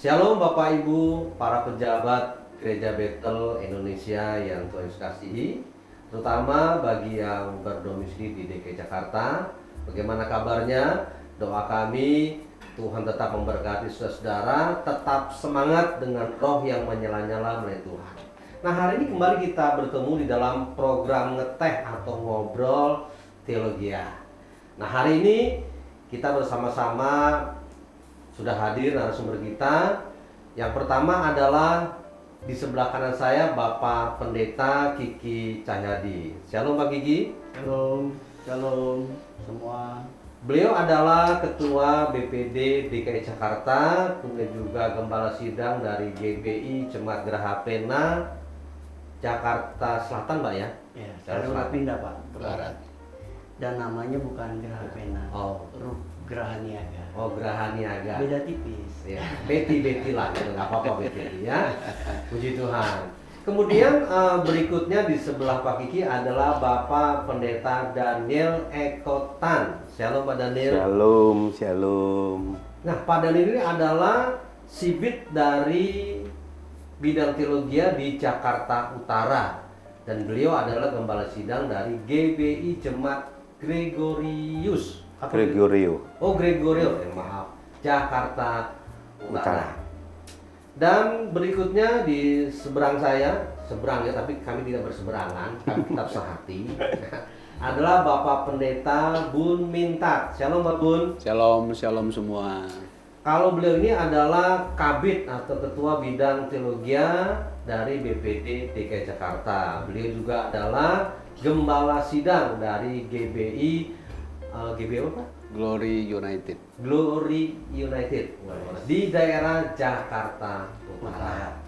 Shalom Bapak Ibu, para pejabat Gereja Bethel Indonesia yang Tuhan Yesus kasihi, terutama bagi yang berdomisili di DKI Jakarta. Bagaimana kabarnya? Doa kami Tuhan tetap memberkati saudara-saudara, tetap semangat dengan roh yang menyala-nyala oleh Tuhan. Nah, hari ini kembali kita bertemu di dalam program ngeteh atau ngobrol teologia. Nah, hari ini kita bersama-sama sudah hadir narasumber kita. Yang pertama adalah di sebelah kanan saya Bapak Pendeta Kiki Cahyadi. Shalom Pak Kiki. Shalom, shalom semua. Beliau adalah Ketua BPD DKI Jakarta, kemudian juga Gembala Sidang dari GBI Jemaat Geraha Pena Jakarta Selatan, Pak ya? Ya, Jakarta sekarang Selatan. pindah Pak ke barat. Dan namanya bukan Geraha Pena, Oh, Geraha Niaga. oh Geraha Niaga. Beda tipis. Ya, Betty lah, gitu. Nggak apa-apa Betty ya. Puji Tuhan. Kemudian berikutnya di sebelah Pak Kiki adalah Bapak Pendeta Daniel Ekotan. Shalom Pak Daniel. Shalom, shalom. Nah, Pak Daniel ini adalah sibit dari bidang teologi di Jakarta Utara, dan beliau adalah Gembala Sidang dari GBI Jemaat Gregorius. Gregorio. Oh, Gregorio, maaf, Jakarta Utara. Dan berikutnya di seberang saya, seberang ya, tapi kami tidak berseberangan, kami tetap sehati. Adalah Bapak Pendeta Bun Mintat. Shalom Pak Bun. Shalom, shalom semua. Kalau beliau ini adalah Kabid atau Ketua Bidang Teologia dari BPD DKI Jakarta. Beliau juga adalah Gembala Sidang dari GBI apa? Glory United. Glory United di daerah Jakarta Utara.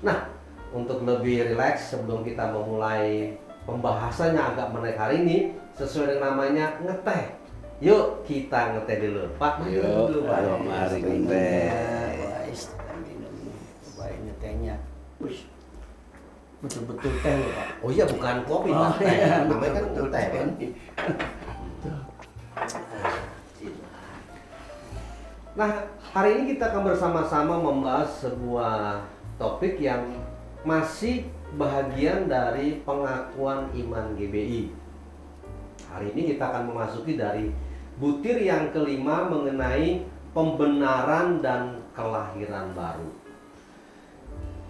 Nah, untuk lebih rileks sebelum kita memulai pembahasannya agak menarik hari ini, sesuai dengan namanya ngeteh. Yuk kita ngeteh dulu, Pak. Yuk, dulu, Pak. ayo, mari ngeteh. Coba ini tehnya. Wih, betul-betul teh loh Pak. Oh iya, bukan kopi, Oh, Pak. Teh. iya, Namanya kan betul-betul ngeteh, kan? teh. Nah, hari ini kita akan bersama-sama membahas sebuah topik yang masih bahagian dari pengakuan iman GBI. Hari ini kita akan memasuki dari butir yang kelima mengenai pembenaran dan kelahiran baru.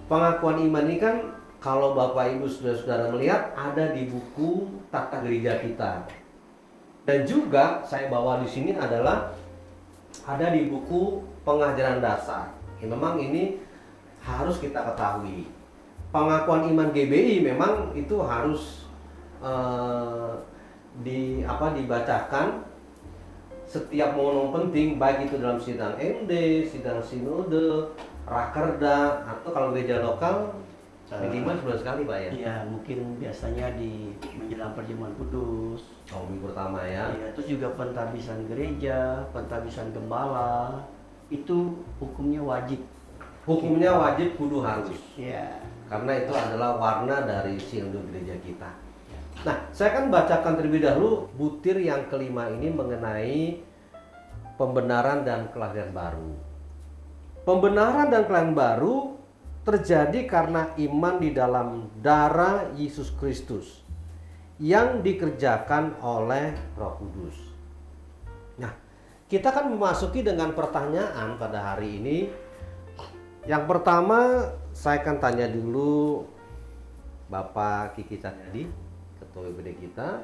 Pengakuan iman ini kan kalau Bapak Ibu saudara-saudara melihat ada di buku tata gereja kita. Dan juga saya bawa di sini adalah ada di buku pengajaran dasar. Memang ini harus kita ketahui. Pengakuan iman GBI memang itu harus dibacakan setiap momen penting, baik itu dalam sidang MD, sidang sinode, rakerda, atau kalau gereja lokal minimal sebulan sekali, Pak ya. Iya, mungkin biasanya di menjelang perjamuan kudus. Oh, minggu pertama ya. Iya, terus juga pentabisan gereja, pentabisan gembala, itu hukumnya wajib. Hukumnya wajib kudu harus. Iya. Karena itu adalah warna dari sinode gereja kita. Nah, saya akan bacakan terlebih dahulu butir yang kelima ini mengenai pembenaran dan kelahiran baru. Pembenaran dan kelahiran baru terjadi karena iman di dalam darah Yesus Kristus yang dikerjakan oleh Roh Kudus. Nah, kita kan memasuki dengan pertanyaan pada hari ini. Yang pertama, saya akan tanya dulu Bapak Kiki Cahyadi, Ketua BPD kita.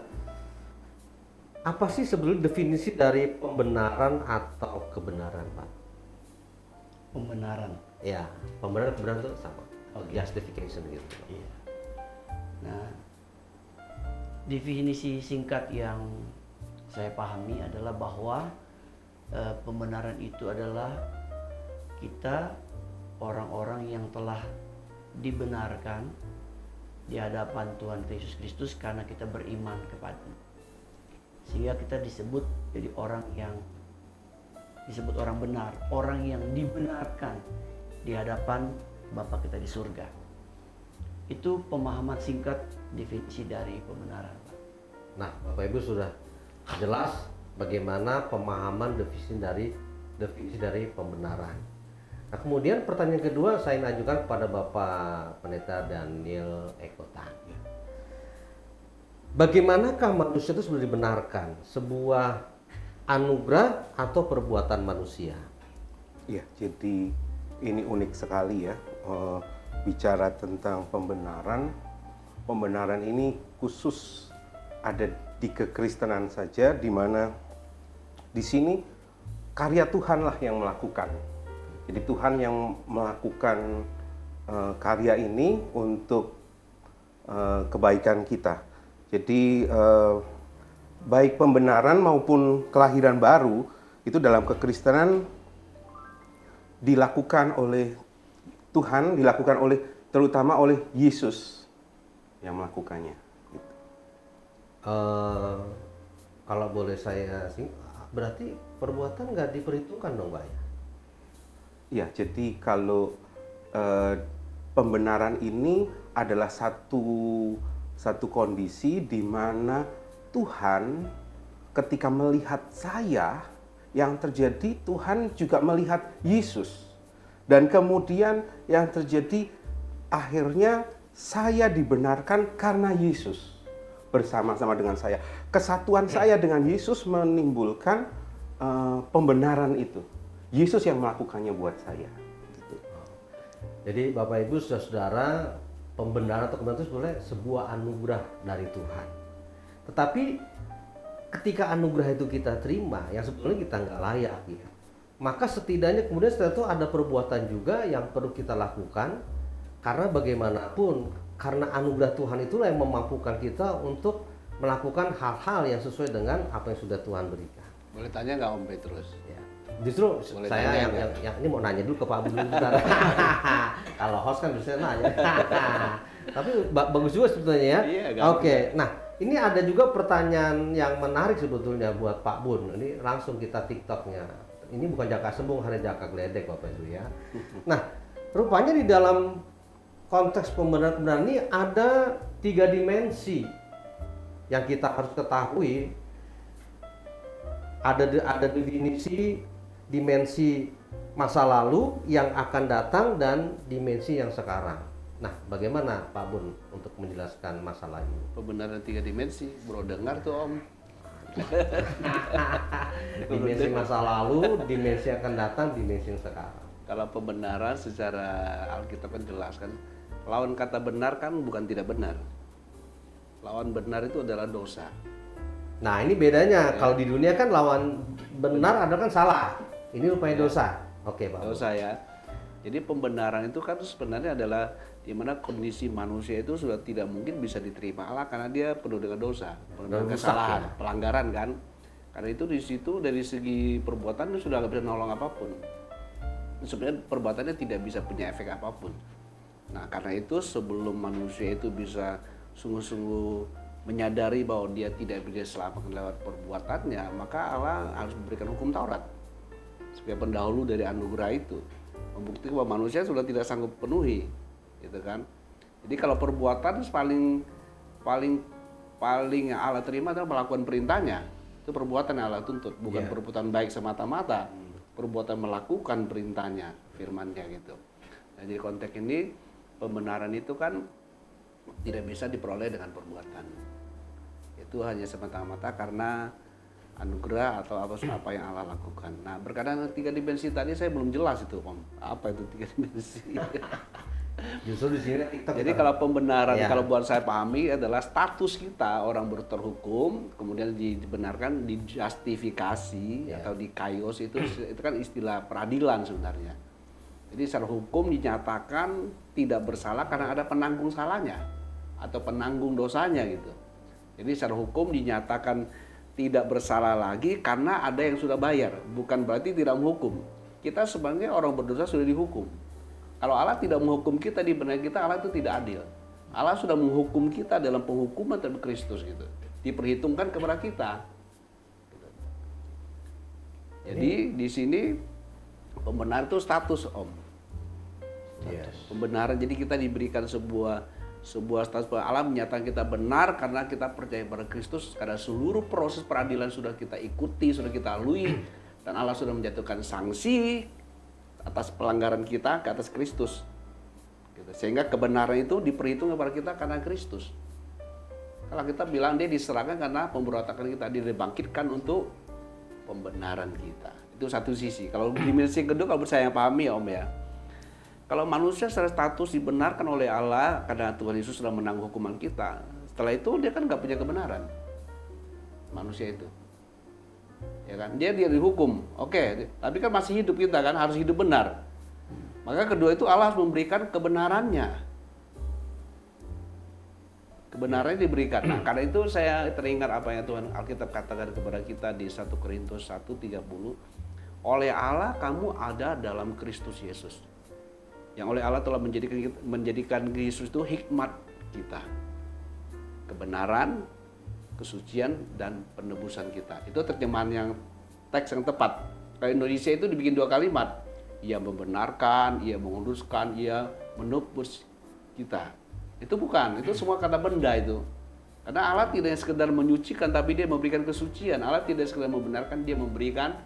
Apa sih sebenarnya definisi dari pembenaran atau kebenaran, Pak? Pembenaran. Ya, pembenaran kebenaran itu sama. Oke. Justification gitu. Iya. Nah, definisi singkat yang saya pahami adalah bahwa pembenaran itu adalah kita orang-orang yang telah dibenarkan di hadapan Tuhan Yesus Kristus karena kita beriman kepada-Nya. Sehingga kita disebut jadi orang yang disebut orang benar, orang yang dibenarkan di hadapan Bapa kita di surga. Itu pemahaman singkat definisi dari pembenaran, Pak. Nah, Bapak Ibu sudah jelas bagaimana pemahaman definisi dari pembenaran. Nah, kemudian pertanyaan kedua saya ajukan kepada Bapak Pendeta Daniel Ekota. Bagaimanakah manusia itu sudah dibenarkan? Sebuah anugerah atau perbuatan manusia? Ya, jadi ini unik sekali ya. Bicara tentang pembenaran, pembenaran ini khusus ada di kekristenan saja, di mana di sini karya Tuhanlah yang melakukan. Jadi Tuhan yang melakukan karya ini untuk kebaikan kita. Jadi baik pembenaran maupun kelahiran baru itu dalam kekristenan dilakukan oleh Tuhan, dilakukan terutama oleh Yesus yang melakukannya. Gitu. Kalau boleh saya berarti perbuatan nggak diperhitungkan dong, Pak ya? Ya, jadi kalau pembenaran ini adalah satu kondisi di mana Tuhan ketika melihat saya, yang terjadi Tuhan juga melihat Yesus. Dan kemudian yang terjadi akhirnya saya dibenarkan karena Yesus bersama-sama dengan saya. Kesatuan saya dengan Yesus menimbulkan pembenaran itu. Yesus yang melakukannya buat saya. Gitu. Jadi Bapak Ibu saudara, pembenaran atau kebenaran itu sebenarnya sebuah anugerah dari Tuhan. Tetapi ketika anugerah itu kita terima, yang sebetulnya kita nggak layak, ya, maka setidaknya kemudian setelah itu ada perbuatan juga yang perlu kita lakukan, karena bagaimanapun karena anugerah Tuhan itulah yang memampukan kita untuk melakukan hal-hal yang sesuai dengan apa yang sudah Tuhan berikan. Boleh tanya nggak Om Petrus? Ya. Justru Boleh saya tanya yang ini mau nanya dulu ke Pak Budi bentar. Kalau host kan bisa nanya. Tapi bagus juga sebetulnya ya. Iya, gampang. Oke, nah ini ada juga pertanyaan yang menarik sebetulnya buat Pak Bun. Ini langsung kita TikToknya. Ini bukan jaka sembung, hanya jaka geledek Bapak Ibu ya. Nah, rupanya di dalam konteks pembenaran ini ada 3 dimensi yang kita harus ketahui. Ada definisi dimensi masa lalu yang akan datang dan dimensi yang sekarang. Nah, bagaimana Pak Bun untuk menjelaskan masalah ini? Pembenaran 3 dimensi, bro dengar tuh Om. Dimensi masa lalu, dimensi yang akan datang, dimensi yang sekarang. Kalau pembenaran secara Alkitab kan jelas kan, lawan kata benar kan bukan tidak benar. Lawan benar itu adalah dosa. Nah, ini bedanya. Kalau di dunia kan lawan benar adalah kan salah. Ini rupanya dosa. Oke, Pak. Dosa ya. Jadi pembenaran itu kan sebenarnya adalah di mana kondisi manusia itu sudah tidak mungkin bisa diterima Allah karena dia penuh dengan dosa, penuh dengan kesalahan, pelanggaran kan. Karena itu di situ dari segi perbuatan itu sudah nggak bisa nolong apapun. Sebenarnya perbuatannya tidak bisa punya efek apapun. Nah, karena itu sebelum manusia itu bisa sungguh-sungguh menyadari bahwa dia tidak bisa diselamatkan lewat perbuatannya, maka Allah harus memberikan hukum Taurat sebagai pendahulu dari anugerah itu, membuktikan bahwa manusia sudah tidak sanggup penuhi, gitu kan. Jadi kalau perbuatan paling yang Allah terima adalah melakukan perintahnya. Itu perbuatan yang Allah tuntut, bukan perbuatan baik semata-mata, perbuatan melakukan perintahnya, firman-Nya gitu. Nah, jadi konteks ini pembenaran itu kan tidak bisa diperoleh dengan perbuatan. Itu hanya semata-mata karena anugerah atau apa yang Allah lakukan. Nah, berkaitan dengan 3 dimensi tadi saya belum jelas itu, Om. Apa itu 3 dimensi? Justru di sini TikTok. Jadi kalau pembenaran, kalau buat saya pahami adalah status kita orang terhukum, kemudian dibenarkan, dijustifikasi atau dikaios itu kan istilah peradilan sebenarnya. Jadi secara hukum dinyatakan tidak bersalah karena ada penanggung salahnya atau penanggung dosanya gitu. Jadi secara hukum dinyatakan tidak bersalah lagi karena ada yang sudah bayar, bukan berarti tidak menghukum. Kita sebenarnya orang berdosa sudah dihukum. Kalau Allah tidak menghukum kita di benak kita, Allah itu tidak adil. Allah sudah menghukum kita dalam penghukuman terhadap Kristus gitu. Diperhitungkan kepada kita. Jadi di sini pembenaran itu status, Om. Pembenaran, jadi kita diberikan sebuah status bahwa Allah menyatakan kita benar karena kita percaya pada Kristus, karena seluruh proses peradilan sudah kita ikuti, sudah kita lalui, dan Allah sudah menjatuhkan sanksi atas pelanggaran kita ke atas Kristus. Gitu. Sehingga kebenaran itu diperhitung kepada kita karena Kristus. Kalau kita bilang dia diserahkan karena pemberontakan kita, dia dibangkitkan untuk pembenaran kita. Itu satu sisi. Kalau dimensi yang kedua, kalau saya yang pahami ya Om ya, kalau manusia secara status dibenarkan oleh Allah karena Tuhan Yesus sudah menanggung hukuman kita, setelah itu dia kan nggak punya kebenaran. Manusia itu, ya kan? Dia dihukum, oke. Tapi kan masih hidup kita kan, harus hidup benar. Maka kedua itu Allah harus memberikan kebenarannya. Kebenarannya diberikan. Nah, karena itu saya teringat apa yang Tuhan Alkitab katakan kepada kita di 1 Korintus 1:30. Oleh Allah kamu ada dalam Kristus Yesus. Yang oleh Allah telah menjadikan Yesus itu hikmat kita. Kebenaran, kesucian, dan penebusan kita. Itu terjemahan yang teks yang tepat. Kalau Indonesia itu dibikin 2 kalimat. Ia membenarkan, ia menguruskan, ia menebus kita. Itu bukan, itu semua kata benda itu. Karena Allah tidak sekedar menyucikan, tapi dia memberikan kesucian. Allah tidak sekedar membenarkan, dia memberikan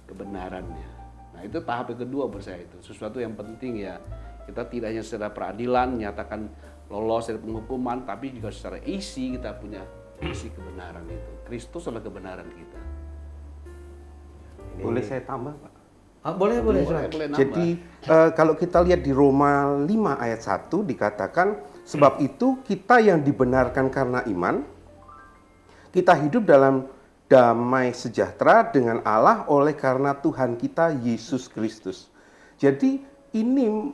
kebenarannya. Nah itu tahap yang kedua buat saya itu. Sesuatu yang penting ya. Kita tidak hanya secara peradilan, nyatakan lolos dari penghukuman, tapi juga secara isi kita punya isi kebenaran itu. Kristus adalah kebenaran kita. Boleh saya tambah, Pak? Boleh. Boleh nambah. Jadi kalau kita lihat di Roma 5 ayat 1 dikatakan, sebab itu kita yang dibenarkan karena iman, kita hidup dalam damai sejahtera dengan Allah oleh karena Tuhan kita Yesus Kristus. Jadi ini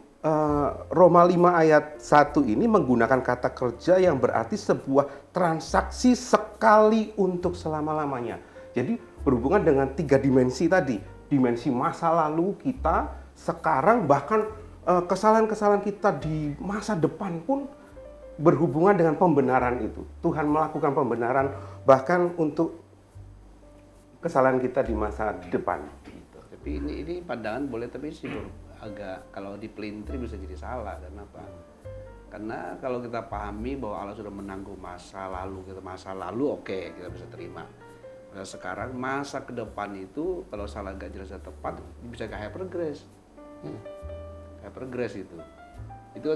Roma 5 ayat 1 ini menggunakan kata kerja yang berarti sebuah transaksi sekali untuk selama-lamanya. Jadi berhubungan dengan 3 dimensi tadi. Dimensi masa lalu kita, sekarang, bahkan kesalahan-kesalahan kita di masa depan pun berhubungan dengan pembenaran itu. Tuhan melakukan pembenaran bahkan untuk kesalahan kita di masa depan. Gitu. Tapi ini pandangan boleh, tapi sih agak kalau dipelintri bisa jadi salah. Kenapa? Karena kalau kita pahami bahwa Allah sudah menanggung masa lalu, oke, kita bisa terima. Nah, sekarang masa ke depan itu kalau salah nggak jelas dan tepat bisa ke hypergrace. Hypergrace itu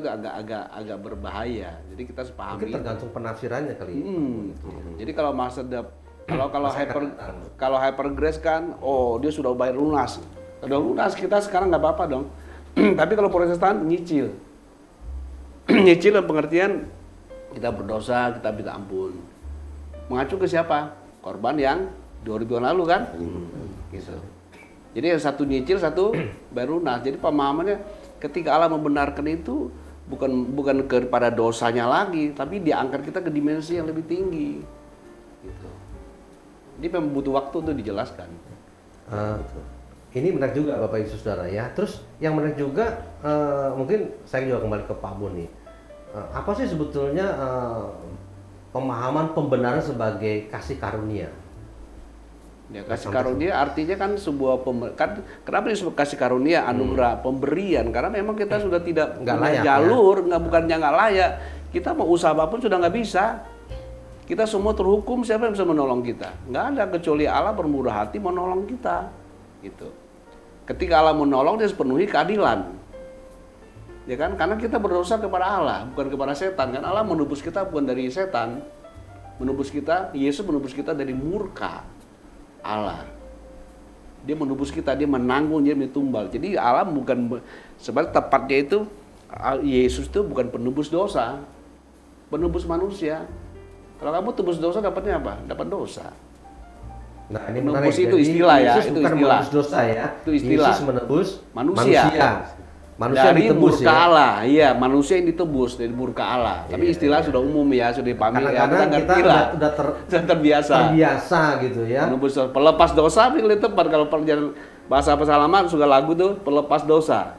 agak berbahaya. Jadi kita harus pahami. Mungkin tergantung penafsirannya kali. Jadi kalau kalau hypergrace kan, dia sudah bayar lunas. Udah lunas, kita sekarang nggak apa-apa dong. Tapi kalau Protestan nyicil. Nyicil dalam pengertian kita berdosa, kita minta ampun. Mengacu ke siapa? Korban yang 2000 tahun lalu kan? Gitu. Jadi yang satu nyicil, satu bayar lunas. Jadi pemahamannya ketika Allah membenarkan itu bukan kepada dosanya lagi, tapi diangkat kita ke dimensi yang lebih tinggi. Gitu. Ini memang butuh waktu untuk dijelaskan. Ini menarik juga Bapak Ibu Saudara ya. Terus yang menarik juga mungkin saya juga kembali ke Pak Bun nih. Apa sih sebetulnya pemahaman pembenaran sebagai kasih karunia? Ya, kasih karunia artinya kan sebuah kenapa disebut kasih karunia, anugerah, pemberian? Karena memang kita sudah tidak punya jalur, bukannya nggak layak. Kita mau usaha apapun sudah nggak bisa. Kita semua terhukum, siapa yang bisa menolong kita? Nggak ada, kecuali Allah bermurah hati menolong kita. Gitu. Ketika Allah menolong, dia sepenuhi keadilan. Ya kan? Karena kita berdosa kepada Allah, bukan kepada setan. Kan Allah menebus kita bukan dari setan. Menebus kita, Yesus menebus kita dari murka Allah. Dia menebus kita, dia menanggung, dia ditumbal. Jadi Allah bukan, sebenarnya tepatnya itu Yesus itu bukan penebus dosa, penebus manusia. Kalau kamu tebus dosa dapatnya apa? Dapat dosa. Nah, ini menebus menarik. itu istilah ya, Yesus itu bukan istilah. menebus dosa ya. Itu istilah. Yesus menebus manusia. Manusia dari ditebus murka ya. Allah, iya, manusia yang ditebus dari murka Allah. Tapi istilah sudah umum ya, sudah dipahami ya. Kadang-kadang kita udah terbiasa gitu ya. Menebus dosa. Pelepas dosa pilih tepat kalau perjalanan bahasa Salaman suka lagu tuh pelepas dosa.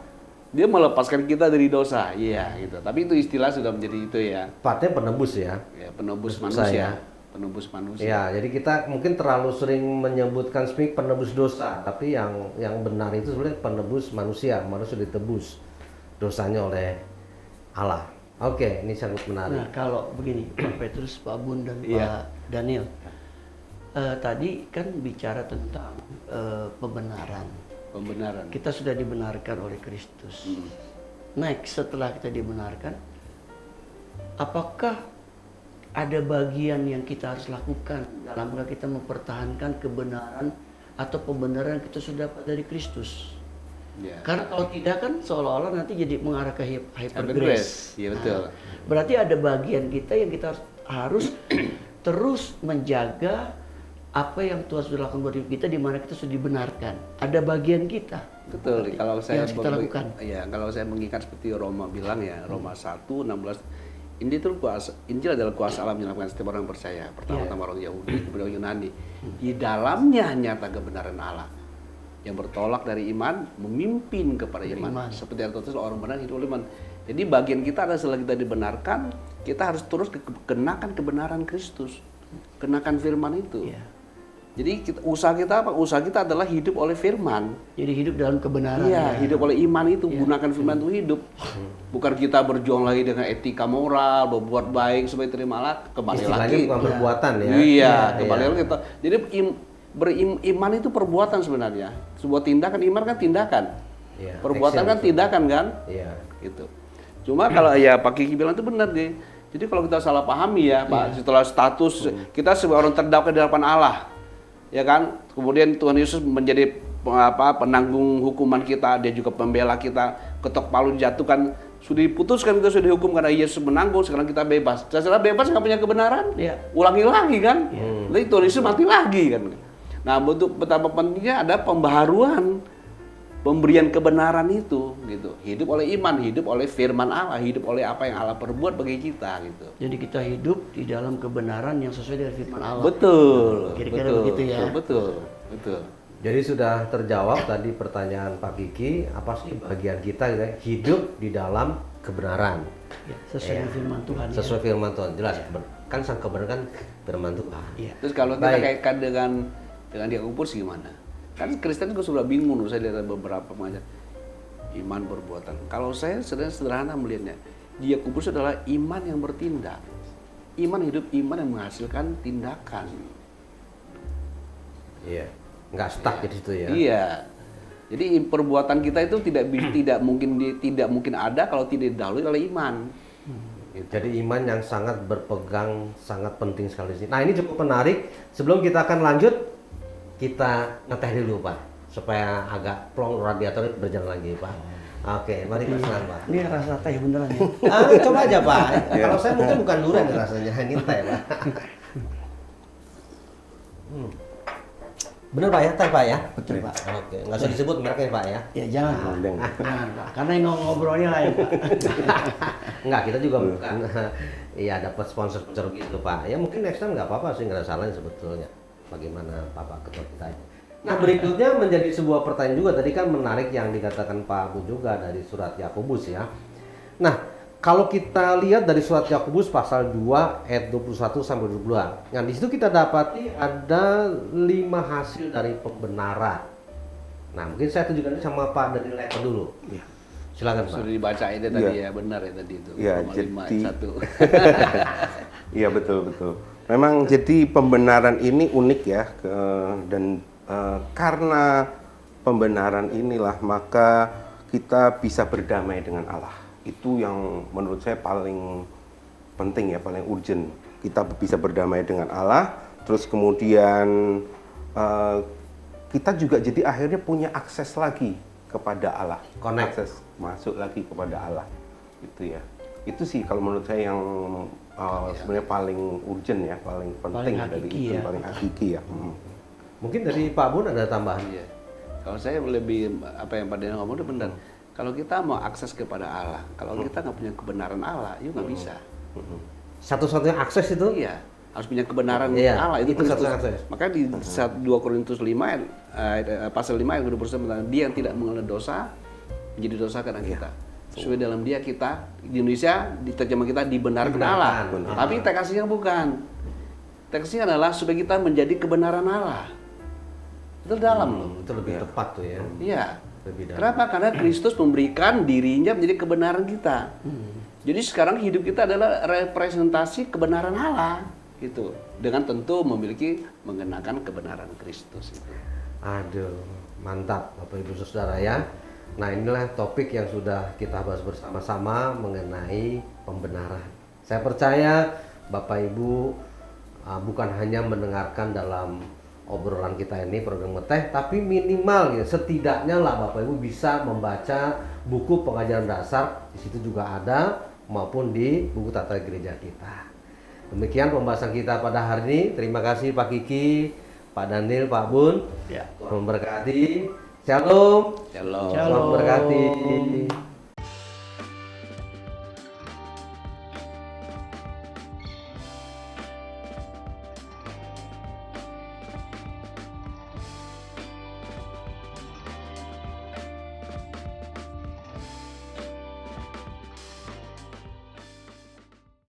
Dia melepaskan kita dari dosa, iya gitu. Tapi itu istilah sudah menjadi itu ya. Tepatnya penebus ya. Ya, penebus manusia. Penebus manusia. Ya, jadi kita mungkin terlalu sering menyebutkan penebus dosa, tapi yang benar itu sebenarnya penebus manusia. Manusia ditebus dosanya oleh Allah. Oke, ini sangat menarik. Nah, kalau begini, Pak Petrus, Pak Bun, dan Pak Daniel, tadi kan bicara tentang pembenaran. Pembenaran. Kita sudah dibenarkan oleh Kristus. Next, setelah kita dibenarkan, apakah ada bagian yang kita harus lakukan dalam rangka kita mempertahankan kebenaran atau pembenaran yang kita sudah dapat dari Kristus? Ya. Karena kalau tidak kan seolah-olah nanti jadi mengarah ke hyper Hyper grace. grace. Iya, betul. Berarti ada bagian kita yang kita harus terus menjaga apa yang Tuhan sudah lakukan buat hidup kita, di mana kita sudah dibenarkan. Ada bagian kita. Betul. Kalau saya yang harus kita lakukan. Ya, kalau saya mengingat seperti Roma bilang ya, Roma 1:16, Injil itu Injil adalah kuasa Allah menyelamatkan setiap orang yang percaya. Pertama-tama orang Yahudi, kemudian orang Yunani. Di dalamnya nyata kebenaran Allah. Yang bertolak dari iman memimpin kepada iman. Seperti yang tertulis, orang benar hidup oleh iman. Jadi bagian kita adalah setelah kita dibenarkan, kita harus terus kenakan kebenaran Kristus, kenakan firman itu. Ya. Jadi usaha kita apa? Usaha kita adalah hidup oleh firman. Jadi hidup dalam kebenaran. Iya, ya. hidup oleh iman itu, gunakan firman itu hidup. Bukan kita berjuang lagi dengan etika moral, berbuat baik supaya terima Allah, kembali Istilahnya lagi. bukan perbuatan ya. Iya, kembali lagi kita. Jadi beriman itu perbuatan sebenarnya. Sebuah tindakan, iman kan tindakan. Iya, Perbuatan action kan tindakan kan? Iya. Gitu. Cuma kalau ya Pak Kiki bilang itu benar deh. Jadi kalau kita salah pahami ya Pak, setelah status kita sebagai orang terdakwa di hadapan Allah, ya kan? Kemudian Tuhan Yesus menjadi penanggung hukuman kita, dia juga pembela kita, ketok palu dijatuhkan, sudah diputuskan kita sudah dihukum karena Yesus menanggung, sekarang kita bebas. Setelah bebas nggak punya kebenaran, ulangi lagi kan? Lalu Tuhan Yesus mati lagi kan? Nah, betapa pentingnya ada pembaharuan, pemberian kebenaran itu, gitu. Hidup oleh iman, hidup oleh firman Allah, hidup oleh apa yang Allah perbuat bagi kita, gitu. Jadi kita hidup di dalam kebenaran yang sesuai dengan firman Allah. Betul. Kira-kira betul, begitu ya. Betul. Jadi sudah terjawab tadi pertanyaan Pak Kiki, apa sih bagian kita gitu ya, hidup di dalam kebenaran. Ya, sesuai dengan firman Tuhan. Sesuai firman Tuhan, jelas. Kan sang kebenaran kan firman Tuhan. Ya. Terus kalau kita Baik. kaitkan dengan Yakobus gimana? Kan Kristen juga sudah bingung, saya lihat beberapa pengajar iman perbuatan. Kalau saya sederhana melihatnya, di Yakobus adalah iman yang bertindak, iman hidup, iman yang menghasilkan tindakan. Iya. Nggak stuck di situ ya. Iya. Jadi perbuatan kita itu tidak mungkin ada kalau tidak didahului oleh iman. Jadi iman yang sangat berpegang, sangat penting sekali di sini. Nah, ini cukup menarik. Sebelum kita akan lanjut, kita ngeteh dulu Pak, supaya agak plong radiator berjalan lagi Pak. Oke, mari Pak Sinan Pak. Ini rasa teh beneran ya. Coba aja Pak. Kalau saya mungkin bukan durian rasanya, ini teh Pak. Bener Pak ya, teh Pak ya? Betul Pak. Oke, nggak usah disebut mereknya Pak ya. Ya jangan Pak. Karena yang ngobrolnya lain Pak. Enggak, kita juga bukan. Iya, dapat sponsor-sponsor gitu Pak. Ya mungkin next time nggak apa-apa sih, nggak ada salahnya sebetulnya. Bagaimana Bapak ketua kita. Nah, berikutnya menjadi sebuah pertanyaan juga, tadi kan menarik yang dikatakan Pak Abu juga dari surat Yakobus ya. Nah, kalau kita lihat dari surat Yakobus pasal 2 ayat 21 sampai 22. Nah, di situ kita dapati ada 5 hasil dari pembenaran. Nah, mungkin saya tunjukkan ini sama Pak dari letter dulu. Ya. Silakan Pak. Sudah dibaca itu tadi ya, benar ya tadi itu. Iya, Roma jadi 5:1. Iya betul. Memang jadi pembenaran ini unik ya, dan karena pembenaran inilah maka kita bisa berdamai dengan Allah. Itu yang menurut saya paling penting ya, paling urgent. Kita bisa berdamai dengan Allah, terus kemudian kita juga jadi akhirnya punya akses lagi kepada Allah, akses masuk lagi kepada Allah, itu ya. Itu sih kalau menurut saya yang sebenarnya paling urgent ya, paling penting dari itu, ya. paling hakiki ya. Mungkin dari Pak Bun ada tambahan? Iya. Kalau saya lebih apa yang Pak Dena ngomong itu benar. Kalau kita mau akses kepada Allah, kalau kita nggak punya kebenaran Allah, yuk nggak bisa. Satu-satunya akses itu? Iya, harus punya kebenaran Allah itu Kristus. satu akses. Makanya di 2 Korintus 5 pasal 5 ayat 21 dia yang tidak mengenal dosa menjadi dosa karena kita. Sesuai dalam dia kita di Indonesia di terjemah kita dibenarkan Allah. Tapi teksnya bukan. Teksnya adalah supaya kita menjadi kebenaran Allah. Itu dalam loh. Itu lebih tepat tuh ya. Iya. Lebih dalam. Kenapa? Karena Kristus memberikan dirinya menjadi kebenaran kita. Jadi sekarang hidup kita adalah representasi kebenaran Allah, gitu. Dengan tentu mengenakan kebenaran Kristus itu. Aduh, mantap Bapak Ibu Saudara ya. Nah, inilah topik yang sudah kita bahas bersama-sama mengenai pembenaran. Saya percaya Bapak Ibu bukan hanya mendengarkan dalam obrolan kita ini program ngeteh, tapi minimal ya setidaknya lah Bapak Ibu bisa membaca buku pengajaran dasar, di situ juga ada, maupun di buku tata gereja kita. Demikian pembahasan kita pada hari ini. Terima kasih Pak Kiki, Pak Daniel, Pak Bun. Ya. Tuhan memberkati. Shalom. Shalom. Tuhan memberkati.